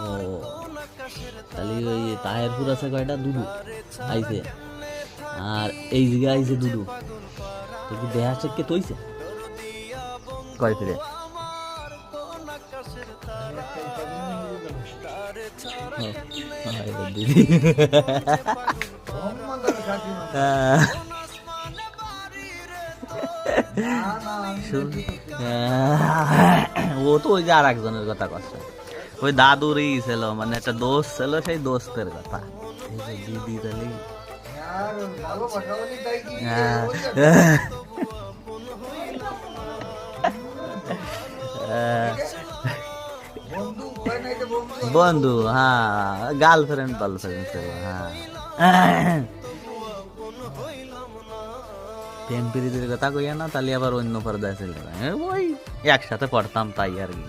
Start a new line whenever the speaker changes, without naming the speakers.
ও তাহলে ওই তাহেরপুর আছে কয়টা, দুদু আইছে, আর এই জায়গায় আইছে দুদু। তো কি দেহা কে তৈছে কয় ফিরে দিদি ও তো ওই যে আর একজনের কথা কষ্ট, ওই দাদুরই ছিল, মানে একটা দোস্ত ছিল, সেই দোস্তের কথা। এই যে দিদি তাহলে বন্ধু, হ্যাঁ গার্লফ্রেন্ড গার্লফ্রেন্ড ছিল, হ্যাঁ প্রেম প্রীতির কথা কইয়া না, তাহলে আবার অন্য পর্দায় ছিল, ওই একসাথে পড়তাম তাই আর কি।